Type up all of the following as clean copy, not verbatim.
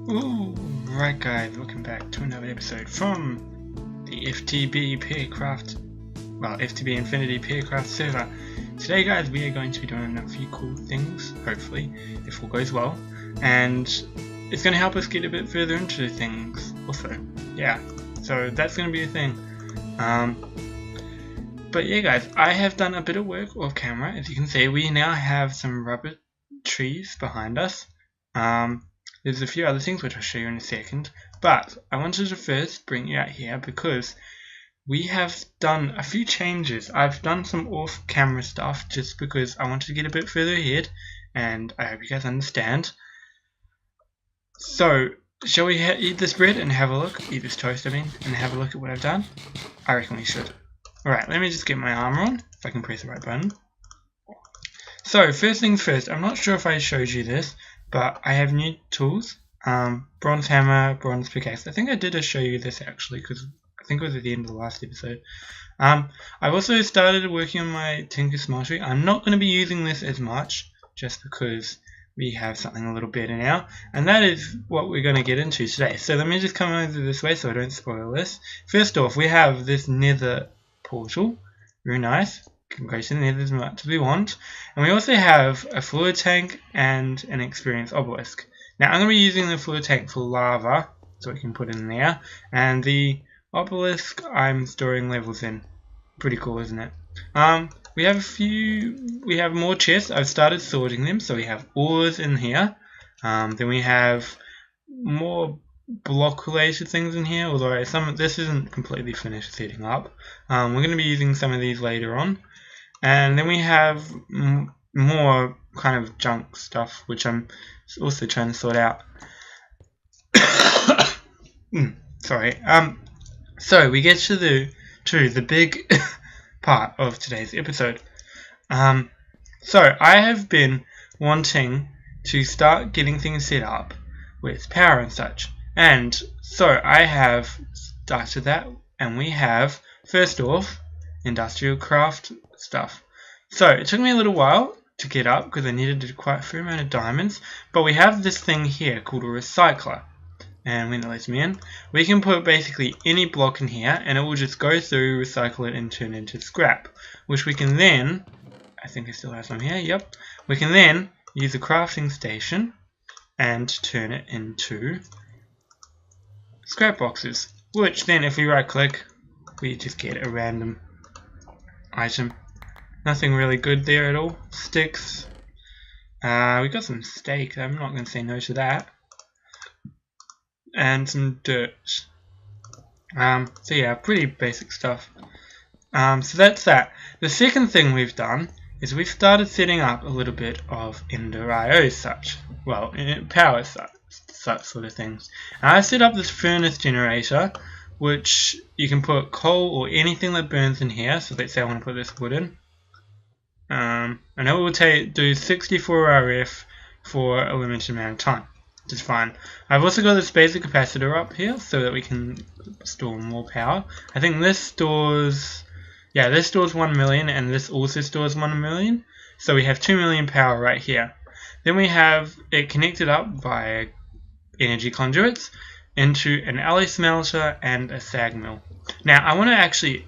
Right guys, welcome back to another episode from the FTB Peercraft, FTB Infinity Peercraft server. Today guys, we are going to be doing a few cool things, hopefully, if all goes well, and it's going to help us get a bit further into things also. Yeah, so that's going to be a thing. But yeah guys, I have done a bit of work off camera. As you can see, we now have some rubber trees behind us. There's a few other things which I'll show you in a second, but I wanted to first bring you out here because we have done a few changes. I've done some off-camera stuff just because I wanted to get a bit further ahead, and I hope you guys understand. So, shall we eat this bread and have a look? Eat this toast, I mean, and have a look at what I've done? I reckon we should. Alright, let me just get my armor on, if I can press the right button. So, first things first, I'm not sure if I showed you this, but I have new tools, bronze hammer, bronze pickaxe. I think I did show you this actually, because I think it was at the end of the last episode. I've also started working on my tinker smeltery. I'm not going to be using this as much, just because we have something a little better now, and that is what we're going to get into today. So let me just come over this way so I don't spoil this. First off, we have this nether portal, very nice. Can go to the nether as much as we want, and we also have a fluid tank and an experience obelisk. Now I'm going to be using the fluid tank for lava, so we can put in there, and the obelisk I'm storing levels in. Pretty cool, isn't it? We have more chests. I've started sorting them, so we have ores in here. Then we have more block related things in here, although this isn't completely finished setting up. We're going to be using some of these later on. And then we have more kind of junk stuff, which I'm also trying to sort out. Sorry. So we get to the big part of today's episode. So I have been wanting to start getting things set up with power and such, and so I have started that, and we have first off industrial craft stuff. So it took me a little while to get up because I needed quite a fair amount of diamonds, but we have this thing here called a recycler, and when it lets me in, we can put basically any block in here and it will just go through, recycle it and turn it into scrap, which we can then, I think I still have some here, yep, we can then use a crafting station and turn it into scrap boxes, which then if we right click we just get a random item. Nothing really good there at all. Sticks. We got some steak. I'm not going to say no to that. And some dirt. So yeah, pretty basic stuff. So that's that. The second thing we've done is we've started setting up a little bit of Ender IO such. Well, power such sort of things. And I set up this furnace generator, which you can put coal or anything that burns in here. So let's say I want to put this wood in. And it will do 64 RF for a limited amount of time, which is fine. I've also got this basic capacitor up here so that we can store more power. I think this stores 1 million and this also stores 1 million. So we have 2 million power right here. Then we have it connected up via energy conduits into an alloy smelter and a sag mill. Now I want to actually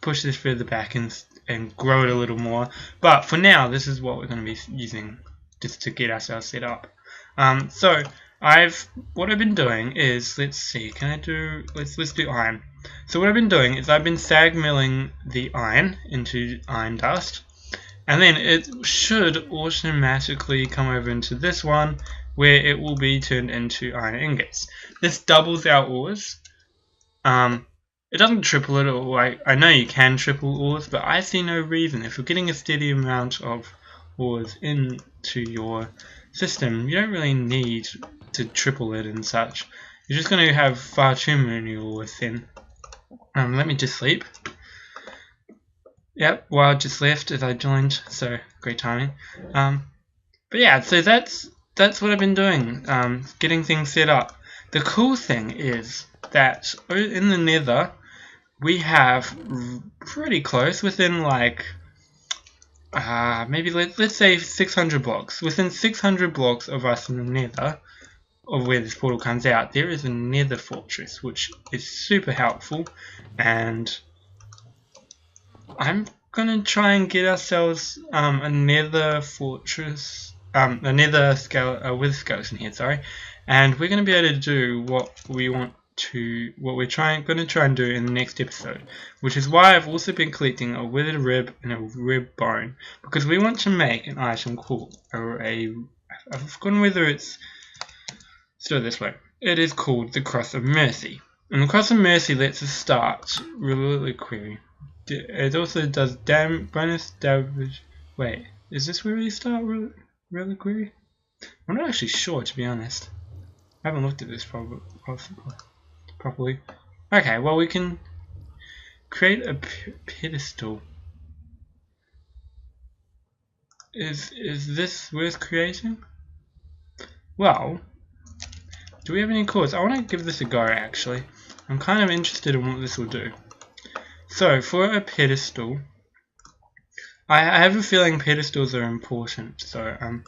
push this further back and grow it a little more, but for now this is what we're going to be using just to get ourselves set up. So what I've been doing is, let's do iron. So what I've been doing is I've been sag milling the iron into iron dust, and then it should automatically come over into this one where it will be turned into iron ingots. This doubles our ores. It doesn't triple it, or I know you can triple ores, but I see no reason. If you're getting a steady amount of ores into your system, you don't really need to triple it and such. You're just going to have far too many ores then. Let me just sleep. Yep, Wild just left as I joined, so great timing. But yeah, so that's what I've been doing, getting things set up. The cool thing is that in the nether, we have pretty close, within like maybe let's say 600 blocks. Within 600 blocks of us in the nether, of where this portal comes out, there is a nether fortress, which is super helpful, and I'm gonna try and get ourselves a nether fortress, a nether with skeleton head, sorry, and we're gonna be able to do what we're gonna try and do in the next episode, which is why I've also been collecting a withered rib and a rib bone, because we want to make an item called I've forgotten whether it's still this way. It is called the Cross of Mercy, and the Cross of Mercy lets us start reliquary. It also does bonus damage. Wait, is this where we start reliquary? I'm not actually sure, to be honest. I haven't looked at this properly. Okay, well, we can create a pedestal. Is this worth creating? Well, do we have any cores? I want to give this a go, actually. I'm kind of interested in what this will do. So, for a pedestal, I have a feeling pedestals are important, so I'm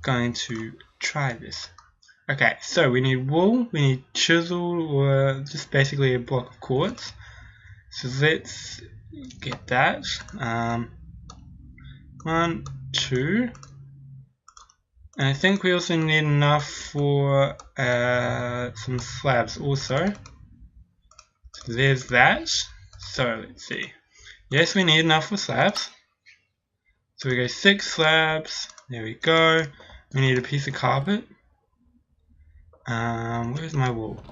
going to try this. Okay, so we need wool, we need chisel, or just basically a block of quartz. So let's get that. 1, 2. And I think we also need enough for some slabs also. So there's that. So let's see. Yes, we need enough for slabs. So we go 6 slabs. There we go. We need a piece of carpet. Where's my wool?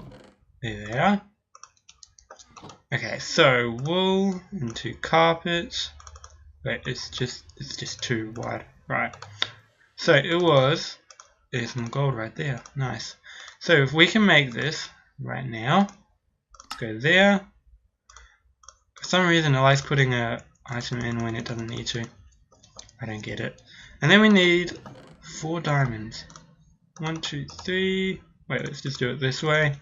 There they are. Okay, so wool into carpet. Wait, it's just too wide. Right. So there's some gold right there. Nice. So if we can make this right now, let's go there. For some reason it likes putting an item in when it doesn't need to. I don't get it. And then we need 4 diamonds. 1, 2, 3. Wait, let's just do it this way.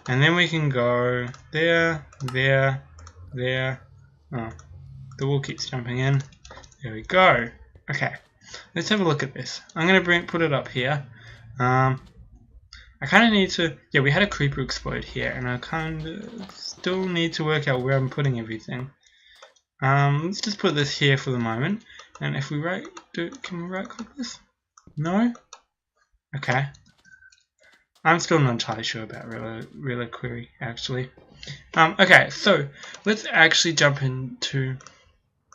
And then we can go there, there, there. Oh, the wool keeps jumping in. There we go. Okay, let's have a look at this. I'm going to put it up here. I kind of need to... Yeah, we had a creeper explode here, and I kind of still need to work out where I'm putting everything. Let's just put this here for the moment. And if we can we right click this? No? Okay. I'm still not entirely sure about reliquary, actually. Okay, so let's actually jump into...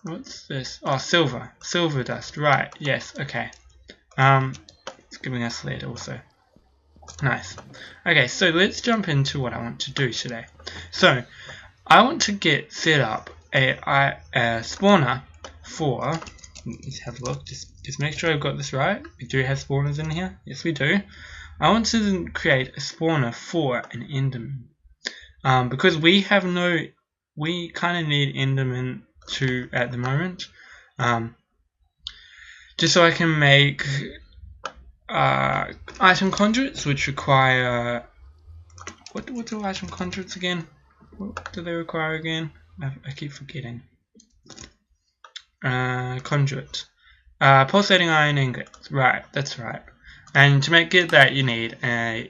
What's this? Oh, silver. Silver dust. Right, yes, okay. It's giving us lead also. Nice. Okay, so let's jump into what I want to do today. So, I want to get set up a spawner for... Let's have a look. Just make sure I've got this right. We do have spawners in here. Yes, we do. I want to create a spawner for an enderman. Because we kind of need enderman too at the moment. Just so I can make item conduits, which require... What do item conduits again? What do they require again? I keep forgetting. Conduit. Pulsating iron ingots. Right, that's right. And to get that, you need an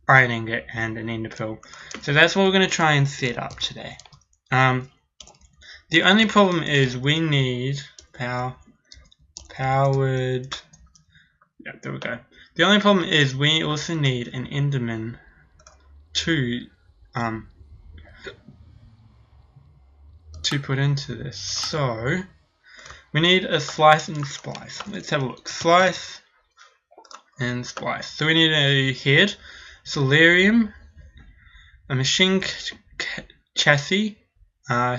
iron ingot and an ender pearl. So that's what we're going to try and set up today. The only problem is we need powered. Yeah, there we go. The only problem is we also need an enderman to put into this. So we need a slice and splice. Let's have a look. Slice and splice. So we need a head, solarium, a machine chassis,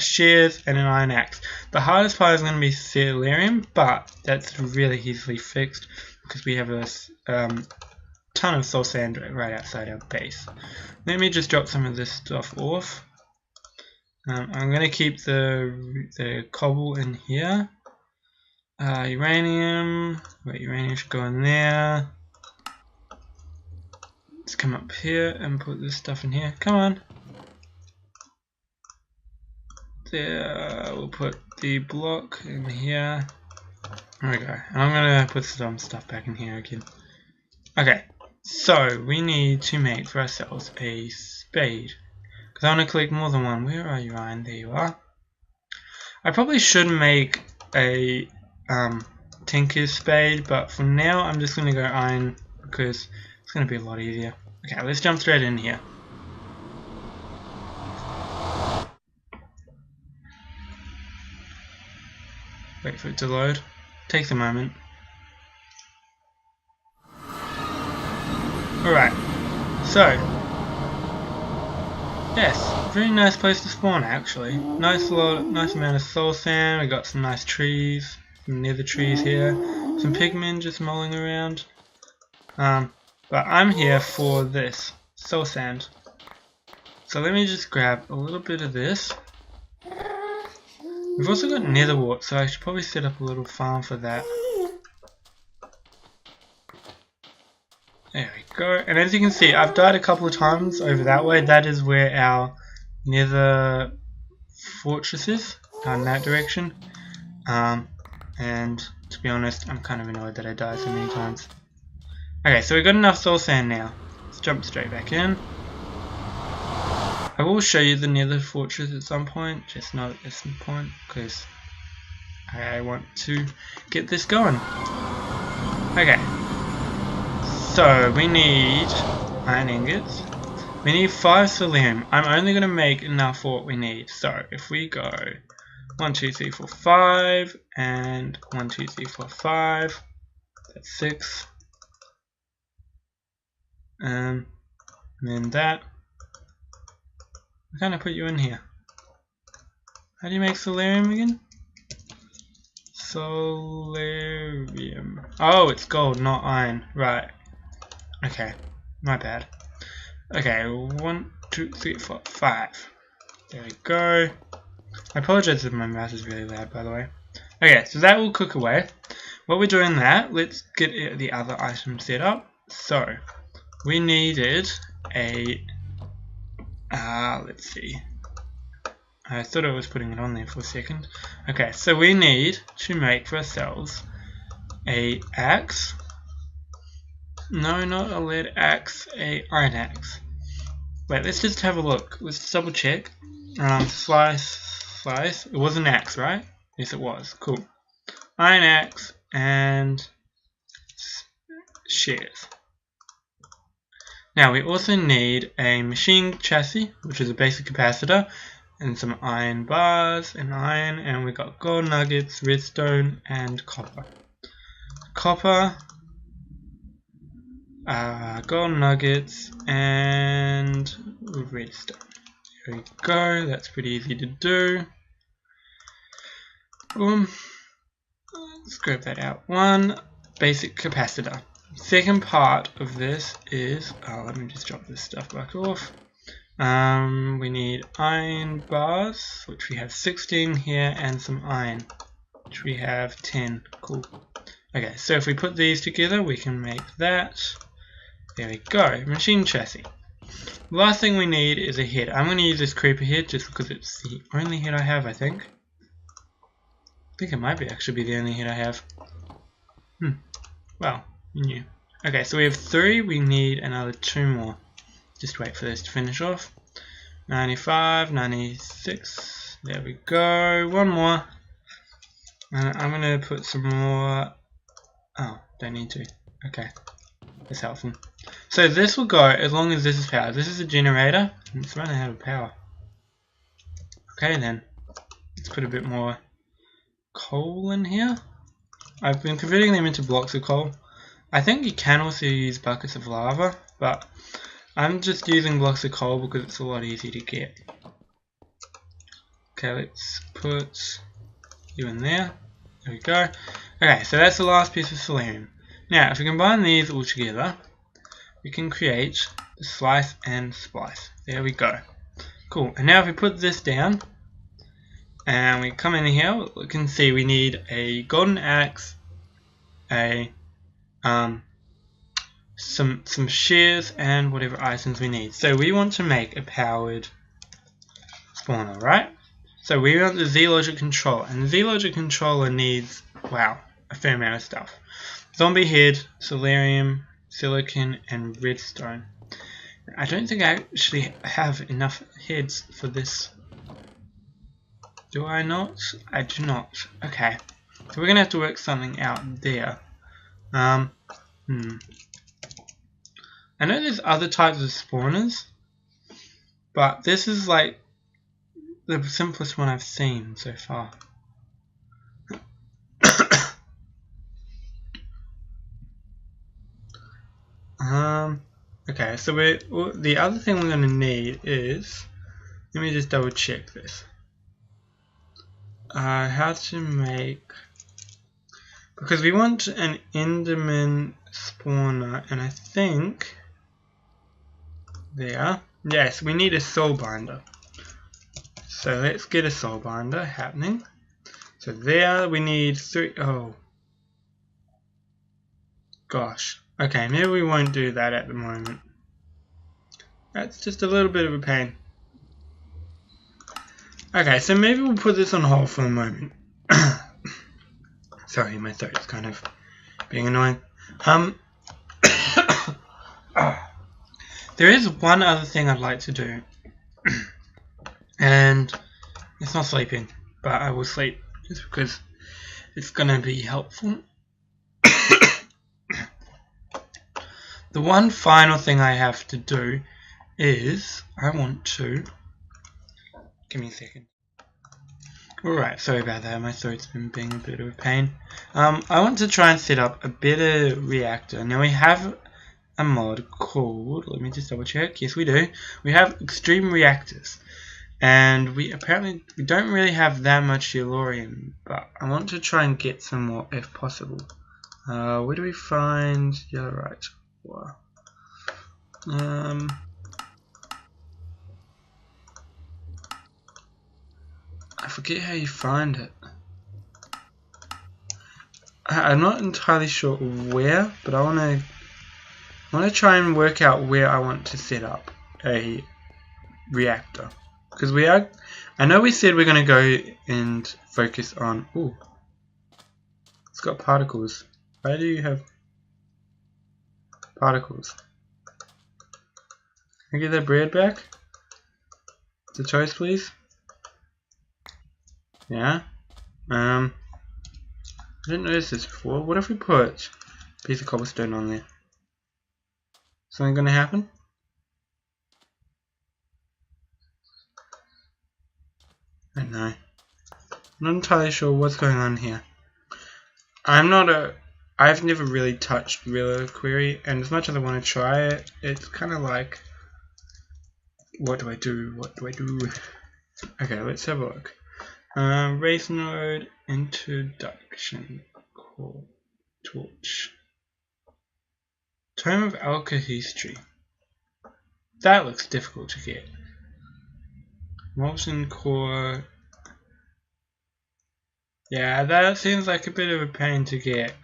shears, and an iron axe. The hardest part is going to be solarium, but that's really easily fixed because we have a ton of soul sand right outside our base. Let me just drop some of this stuff off. I'm going to keep the cobble in here. Uranium. Wait, uranium should go in there. Let's come up here and put this stuff in here. Come on. There, we'll put the block in here. There we go. And I'm gonna put some stuff back in here again. Okay. So we need to make for ourselves a spade. Because I want to collect more than one. Where are you, Ryan? There you are. I probably should make a tinker's spade, but for now I'm just going to go iron because it's going to be a lot easier. Okay, let's jump straight in here. Wait for it to load. Takes a moment. Alright, so yes, very nice place to spawn actually. Nice amount of soul sand. We got some nice trees, some nether trees here, some pigmen just mulling around. But I'm here for this soul sand. So let me just grab a little bit of this. We've also got nether wart, so I should probably set up a little farm for that. There we go. And as you can see, I've died a couple of times over that way. That is where our nether fortress is, in that direction. And to be honest, I'm kind of annoyed that I died so many times. Okay, so we've got enough soul sand now. Let's jump straight back in. I will show you the nether fortress at some point, just not at this point, because I want to get this going. Okay. So we need iron ingots. We need 5 selenium. I'm only going to make enough for what we need. So if we go 1, 2, 3, 4, 5 and 1, 2, 3, 4, 5, that's 6. And then that. I'm going to put you in here. How do you make solarium again? Solarium. Oh, it's gold, not iron. Right. Okay, my bad. Okay, 1, 2, 3, 4, 5. There we go. I apologize if my mouse is really loud, by the way. Okay, so that will cook away. While we're doing that, let's get the other item set up. So, we needed a... let's see. I thought I was putting it on there for a second. Okay, so we need to make for ourselves a axe. No, not a lead axe, a iron axe. Wait, let's just have a look. Let's double check. Slice. It was an axe, right? Yes, it was. Cool. Iron axe and shears. Now we also need a machine chassis, which is a basic capacitor, and some iron bars and iron, and we got gold nuggets, redstone, and copper. Copper. Gold nuggets and redstone. There we go, that's pretty easy to do. Boom. Let's grab that out. One basic capacitor. Second part of this is, let me just drop this stuff back off. We need iron bars, which we have 16 here, and some iron, which we have 10. Cool. Okay, so if we put these together, we can make that. There we go, machine chassis. The last thing we need is a head. I'm going to use this creeper head just because it's the only head I have, I think. I think it might actually be the only head I have. Well, you knew. Okay, so we have 3, we need another 2 more. Just wait for this to finish off. 95, 96, there we go, 1 more. And I'm going to put some more. Oh, don't need to. Okay, that's helpful. So this will go as long as this is powered. This is a generator, and it's running out of power. Okay then, let's put a bit more coal in here. I've been converting them into blocks of coal. I think you can also use buckets of lava, but I'm just using blocks of coal because it's a lot easier to get. Okay, let's put you in there. There we go. Okay, so that's the last piece of selenium. Now, if we combine these all together, we can create the slice and splice. There we go. Cool. And now if we put this down, and we come in here, we can see we need a golden axe, some shears, and whatever items we need. So we want to make a powered spawner, right? So we want the Z-Logic controller, and the Z-Logic controller needs, wow, a fair amount of stuff. Zombie head, solarium, silicon, and redstone. I don't think I actually have enough heads for this. Do I not? I do not. Okay. So we're gonna have to work something out there. I know there's other types of spawners, but this is like the simplest one I've seen so far. Okay, so the other thing we're going to need is, let me just double check this. How to make, because we want an Enderman spawner, and I think there, yes, we need a soul binder. So let's get a soul binder happening. So there we need 3. Oh gosh. Okay, maybe we won't do that at the moment. That's just a little bit of a pain. Okay, so maybe we'll put this on hold for a moment. Sorry, my throat's kind of being annoying. There is one other thing I'd like to do. And it's not sleeping, but I will sleep just because it's gonna be helpful. The one final thing I have to do is I want to, give me a second. Alright, sorry about that, my throat's been being a bit of a pain. I want to try and set up a better reactor. Now we have a mod called, let me just double check, yes we do. We have extreme reactors. And we don't really have that much Yellorium, but I want to try and get some more if possible. Where do we find Yellorite? I forget how you find it. I'm not entirely sure where, but I want to try and work out where I want to set up a reactor. Because I know we said we're going to go and focus on, ooh, it's got particles. Why do you have particles? Can I get that bread back? The toast, please? Yeah. I didn't notice this before. What if we put a piece of cobblestone on there? Something going to happen? I don't know. I'm not entirely sure what's going on here. I've never really touched Query, and as much as I want to try it, it's kind of like, what do I do? What do I do? Okay, let's have a look. Race node, introduction, core, torch. Tome of Alkahistry. That looks difficult to get. Molten core. Yeah, that seems like a bit of a pain to get.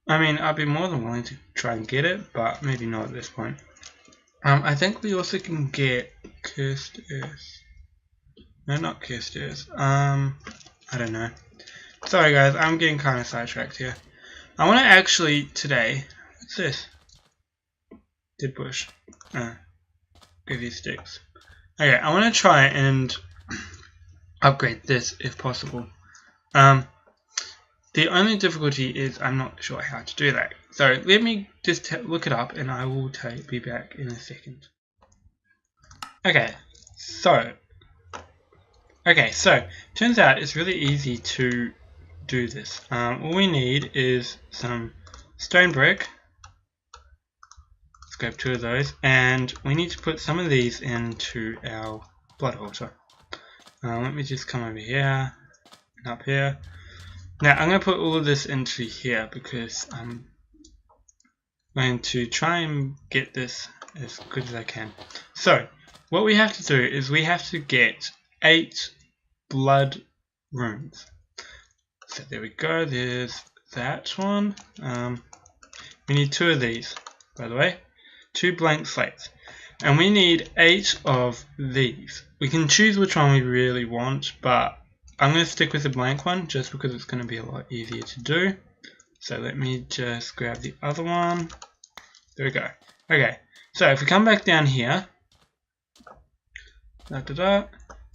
I mean, I'd be more than willing to try and get it, but maybe not at this point. I think we also can get cursed earth. No, not cursed earth. I don't know. Sorry guys, I'm getting kind of sidetracked here. I want to actually today. What's this? Dead bush. Give you sticks. Okay, I want to try and upgrade this if possible. The only difficulty is I'm not sure how to do that. So let me just look it up and I will be back in a second. Okay, so turns out it's really easy to do this. All we need is some stone brick. Let's grab 2 of those, and we need to put some of these into our blood altar. Let me just come over here and up here. Now I'm going to put all of this into here because I'm going to try and get this as good as I can. So what we have to do is we have to get 8 blood runes. So there we go, there's that one. We need 2 of these, by the way. 2 blank slates. And we need 8 of these. We can choose which one we really want, but I'm going to stick with the blank one just because it's going to be a lot easier to do. So let me just grab the other one. There we go. Okay, so if we come back down here, and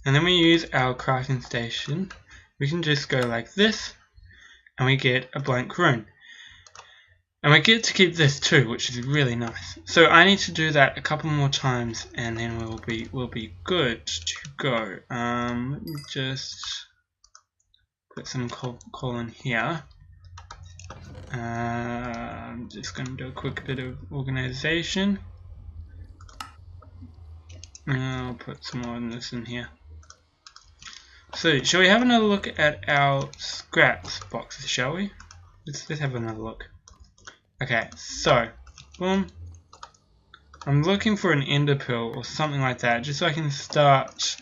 then we use our crafting station, we can just go like this, and we get a blank rune. And we get to keep this too, which is really nice. So I need to do that a couple more times, and then we'll be good to go. Let me just put some coal in here. I'm just going to do a quick bit of organization. I'll put some more of this in here. So, shall we have another look at our scraps boxes, shall we? Let's have another look. Okay, so, boom. I'm looking for an ender pearl or something like that, just so I can start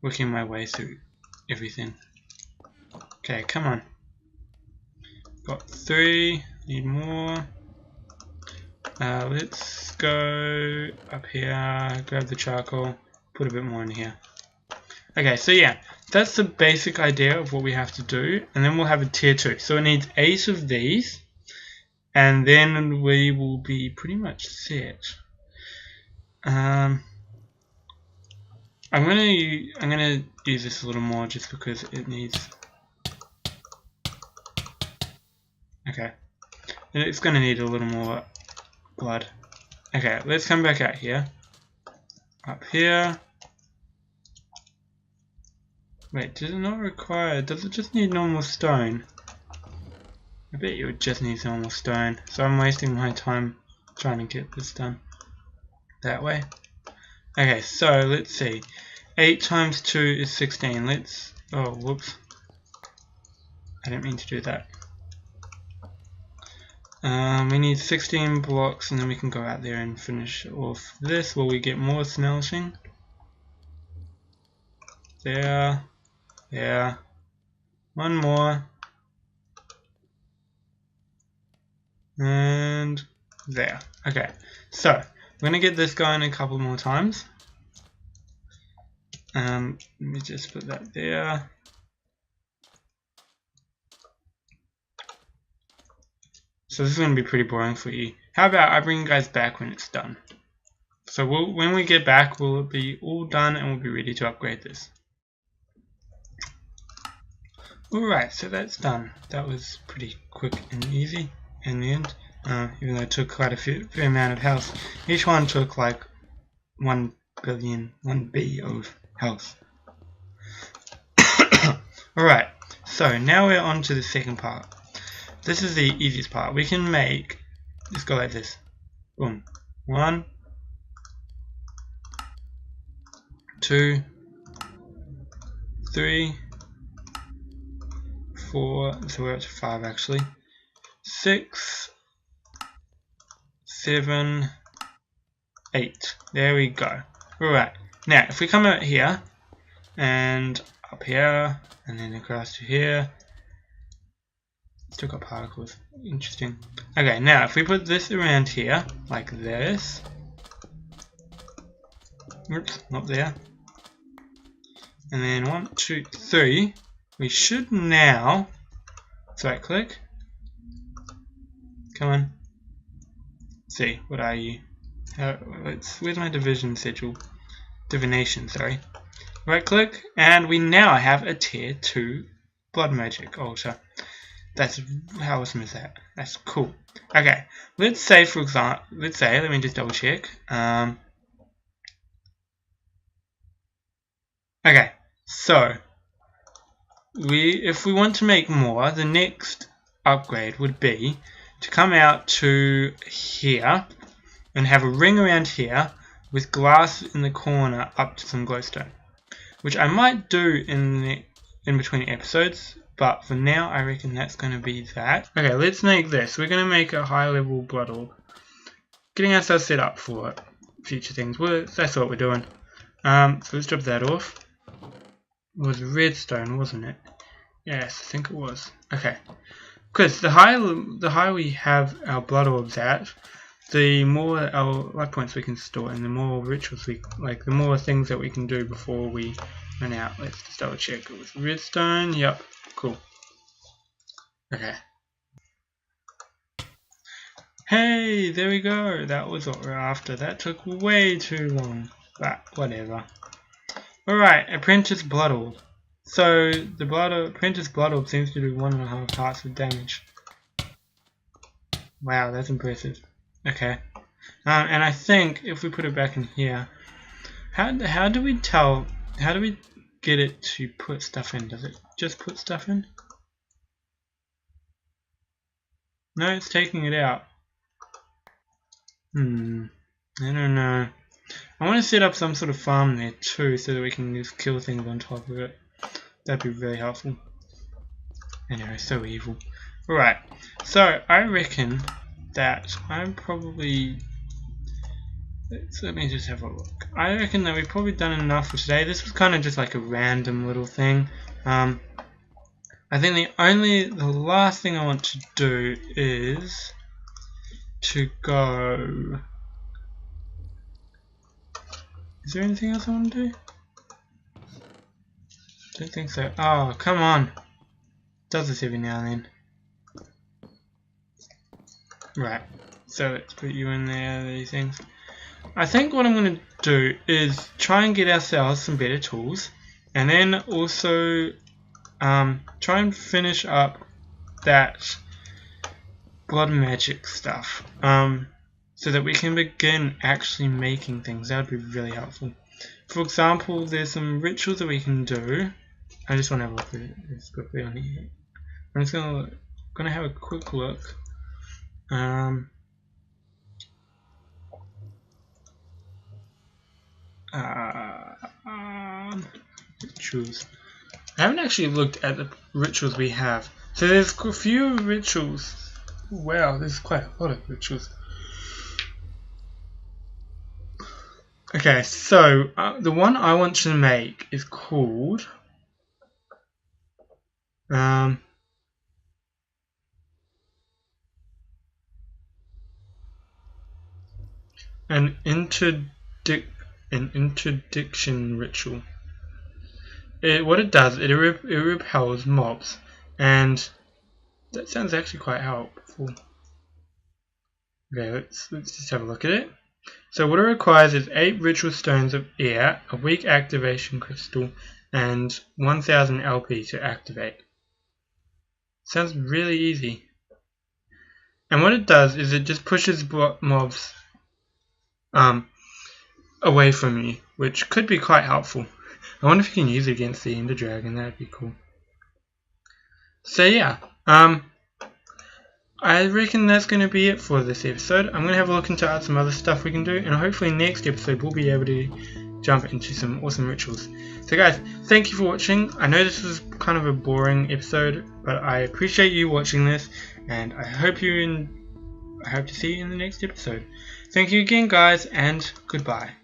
working my way through everything. Okay, come on. Got 3, need more. Let's go up here, grab the charcoal, put a bit more in here. Okay, so yeah, that's the basic idea of what we have to do, and then we'll have a tier 2. So it needs 8 of these, and then we will be pretty much set. I'm gonna use this a little more just because it needs. Okay, it's gonna need a little more blood. Okay, let's come back out here. Up here. Wait, does it not require? Does it just need normal stone? I bet you it just needs normal stone. So I'm wasting my time trying to get this done that way. Okay, so let's see. 8 times 2 is 16. Let's. Oh, whoops. I didn't mean to do that. We need 16 blocks, and then we can go out there and finish off this. Will we get more smelting? There. Yeah. One more. And there. Okay. So, we're going to get this going a couple more times. Let me just put that there. So this is going to be pretty boring for you. How about I bring you guys back when it's done? So when we get back, we'll be all done and we'll be ready to upgrade this. Alright, so that's done. That was pretty quick and easy in the end. Even though it took quite a fair amount of health. Each one took like 1 B of health. Alright, so now we're on to the second part. This is the easiest part. We can make, let's go like this. Boom. 1, 2, 3, 4, so we're up to 5 actually. 6, 7, 8. There we go. Alright. Now, if we come out here, and up here, and then across to here, still got particles. Interesting. Okay, now if we put this around here, like this. Oops, not there. And then 1, 2, 3. We should now. Let's right click. Come on. See, what are you? Where's my division schedule? Divination, sorry. Right click, and we now have a tier 2 blood magic altar. That's, how awesome is that? That's cool. Okay, let's say for example, let me just double check. Okay, so if we want to make more, the next upgrade would be to come out to here and have a ring around here with glass in the corner up to some glowstone, which I might do in between episodes. But for now, I reckon that's going to be that. Okay, let's make this. We're going to make a high level blood orb. Getting ourselves set up for future things. Well, that's what we're doing. So let's drop that off. It was redstone, wasn't it? Yes, I think it was. Okay. Because the higher we have our blood orbs at, the more our life points we can store, and the more rituals the more things that we can do before we run out. Let's just double check. It was redstone. Yep, cool. Okay. Hey, there we go. That was what we're after. That took way too long, but whatever. Alright, Apprentice Blood Orb. So the Apprentice Blood Orb seems to do 1.5 hearts of damage. Wow, that's impressive. Okay. And I think if we put it back in here, how do we tell? How do we get it to put stuff in? Does it just put stuff in? No, it's taking it out. I don't know. I want to set up some sort of farm there too, so that we can just kill things on top of it. That'd be really helpful. Anyway, so evil. Alright, so I reckon that I'm probably... Let me just have a look. I reckon that we've probably done enough for today. This was kind of just like a random little thing. I think the last thing I want to do is to go... Is there anything else I want to do? Don't think so. Oh, come on. Does this every now and then. Right. So let's put you in there, these things. I think what I'm going to do is try and get ourselves some better tools. And then also try and finish up that blood magic stuff. So that we can begin actually making things. That would be really helpful. For example, there's some rituals that we can do. I just want to have a look at this quickly on here. I'm just gonna have a quick look. Rituals. I haven't actually looked at the rituals we have. So there's a few rituals. Wow, there's quite a lot of rituals. Okay, so the one I want to make is called an interdiction ritual. What it does, it repels mobs, and that sounds actually quite helpful. Okay, let's just have a look at it. So what it requires is 8 ritual stones of air, a weak activation crystal, and 1000 LP to activate. Sounds really easy. And what it does is it just pushes mobs away from you, which could be quite helpful. I wonder if you can use it against the Ender Dragon. That'd be cool. So yeah, I reckon that's going to be it for this episode. I'm going to have a look into some other stuff we can do, and hopefully next episode we'll be able to jump into some awesome rituals. So guys, thank you for watching. I know this was kind of a boring episode, but I appreciate you watching this, and I hope to see you in the next episode. Thank you again guys, and goodbye.